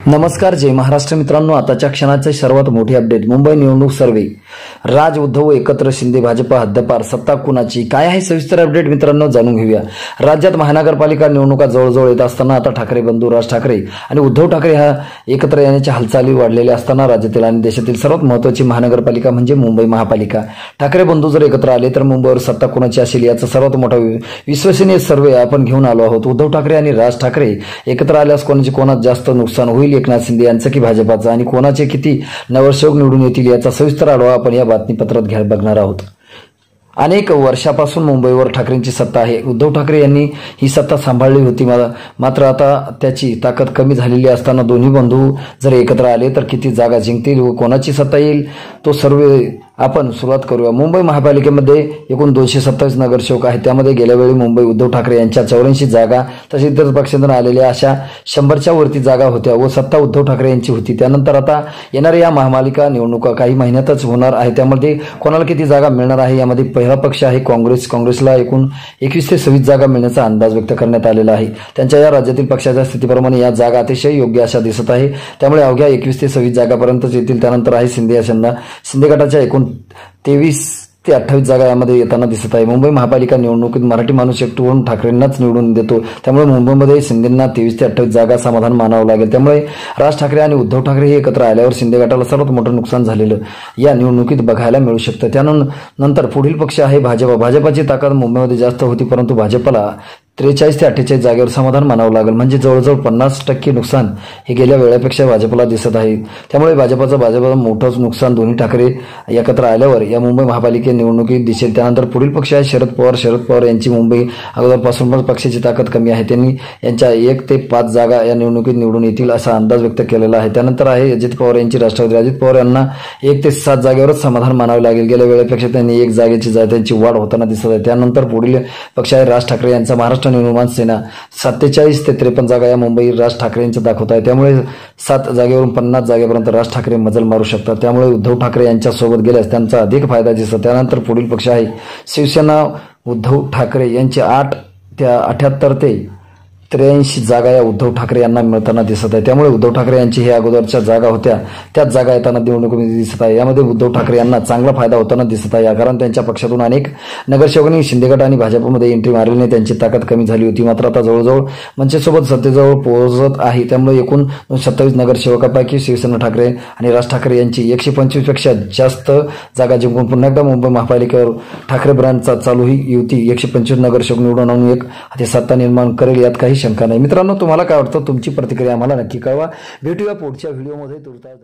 नमस्कार, जय महाराष्ट्र मित्रांनो. आताच्या क्षणाचे सर्वात मोठी अपडेट. मुंबई निवडणूक सर्वे. राज उद्धव एकत्र, शिंदे भाजपा हद्दपार, सत्ता कुणाची, काय आहे सविस्तर अपडेट मित्रांनो, जाणून घेऊया. राज्यात महानगरपालिका निवडणुका जवळजवळ येत असताना आता ठाकरे बंधू राज ठाकरे आणि उद्धव ठाकरे ह्या एकत्र येण्याच्या हालचाली वाढलेल्या असताना राज्यातील आणि देशातील सर्वात महत्त्वाची महानगरपालिका म्हणजे मुंबई महापालिका. ठाकरे बंधू जर एकत्र आले तर मुंबईवर सत्ता कुणाची असेल याचा सर्वात मोठा विश्वसनीय सर्वे आपण घेऊन आलो आहोत. उद्धव ठाकरे आणि राज ठाकरे एकत्र आल्यास कोणात जास्त नुकसान होईल, एकनाथ शिंदे यांचं की भाजपाचं, आणि कोणाचे किती नगरसेवक निवडून येतील याचा सविस्तर आढावा आपण या बातमीपत्रात बघणार आहोत. अनेक वर्षापासून मुंबईवर ठाकरेंची सत्ता आहे. उद्धव ठाकरे यांनी ही सत्ता सांभाळली होती, मात्र आता त्याची ताकद कमी झालेली असताना दोन्ही बंधू जर एकत्र आले तर किती जागा जिंकतील व कोणाची सत्ता येईल तो सर्वे आपण सुरुवात करूया. मुंबई महापालिकेमध्ये एकूण 227 नगरसेवक आहेत. त्यामध्ये गेल्या वेळी मुंबई उद्धव ठाकरे यांच्या 84 जागा तसेच इतर पक्षांतून आलेल्या अशा 100च्या वरती जागा होत्या व सत्ता उद्धव ठाकरे यांची होती. त्यानंतर आता येणाऱ्या या महापालिका निवडणुका काही महिन्यातच होणार आहे. त्यामध्ये कोणाला किती जागा मिळणार आहे यामध्ये पहिला पक्ष आहे काँग्रेसला एकूण 21 ते 26 जागा मिळण्याचा अंदाज व्यक्त करण्यात आलेला आहे. त्यांच्या या राज्यातील पक्षाच्या स्थितीप्रमाणे या जागा अतिशय योग्य अशा दिसत आहे. त्यामुळे अवघ्या 21 ते 26 जागापर्यंतच येतील. त्यानंतर आहे शिंदे गटाच्या एकूण 23 ते 28 जागा यामध्ये येताना दिसत आहे. मुंबई महापालिका निवडणुकीत मराठी माणूस एकटू होऊन ठाकरेंनाच निवडून देतो. त्यामुळे मुंबईमध्ये शिंदेंना 23 ते 28 जागा समाधान मानावं लागेल. त्यामुळे राज ठाकरे आणि उद्धव ठाकरे हे एकत्र आल्यावर शिंदे गटाला सर्वात मोठं नुकसान झालेलं या निवडणुकीत बघायला मिळू शकतं. त्यानंतर पुढील पक्ष आहे भाजपाची ताकद मुंबईमध्ये जास्त होती, परंतु भाजपला 43 ते 48 जागेवर समाधान मानावं लागेल. म्हणजे जवळजवळ 50% नुकसान हे गेल्या वेळेपेक्षा भाजपला दिसत आहे. त्यामुळे भाजपचं मोठंच नुकसान दोन्ही ठाकरे एकत्र आल्यावर या मुंबई महापालिका निवडणुकीत दिसेल. त्यानंतर पुढील पक्ष आहे शरद पवार यांची मुंबई अगोदरपासून पक्षाची ताकद कमी आहे. त्यांनी यांच्या 1 ते 5 जागा या निवडणुकीत निवडून येतील असा अंदाज व्यक्त केलेला आहे. त्यानंतर आहे अजित पवार यांची राष्ट्रवादी. अजित पवार यांना 1 ते 7 जागेवरच समाधान मानावे लागेल. गेल्या वेळेपेक्षा त्यांनी 1 जागेची त्यांची वाढ होताना दिसत आहे. त्यानंतर पुढील पक्ष आहे राज ठाकरे यांचा महाराष्ट्र निर्माण सेना. 47 ते 53 जागा या मुंबई राज ठाकरे यांच्या दाखवत आहे. त्यामुळे 7 जागेवरून 50 जागेपर्यंत राज ठाकरे मजल मारू शकतात. त्यामुळे उद्धव ठाकरे यांच्या सोबत गेल्यास त्यांचा अधिक फायदा दिसतो. त्यानंतर पुढील पक्ष आहे शिवसेना. उद्धव ठाकरे यांचे 78 ते 83 जागा या उद्धव ठाकरे यांना मिळताना दिसत आहे. त्यामुळे उद्धव ठाकरे यांची हे अगोदरच्या जागा होत्या त्याच जागा येताना निवडणुकीमध्ये दिसत आहे. यामध्ये उद्धव ठाकरे यांना चांगला फायदा होताना दिसत आहे. कारण त्यांच्या पक्षातून अनेक नगरसेवकांनी शिंदे गट आणि भाजपमध्ये एंट्री मारल्याने त्यांची ताकद कमी झाली होती. मात्र आता जवळजवळ मनसेसोबत सत्तेजवळ पोहोचत आहे. त्यामुळे एकूण 27 नगरसेवकांपैकी शिवसेना ठाकरे आणि राज ठाकरे यांची 125 पेक्षा जास्त जागा जिंकून पुन्हा एकदा मुंबई महापालिकेवर ठाकरे ब्रँडचा चालू ही युती 125 नगरसेवक निवडून आणून एक हाती सत्ता निर्माण करेल यात काही शंका नाही. मित्रांनो, तुम्हाला काय वाटतं? तुमची प्रतिक्रिया आम्हाला नक्की कळवा. भेटूया पुढच्या व्हिडिओमध्ये. तुर्तास.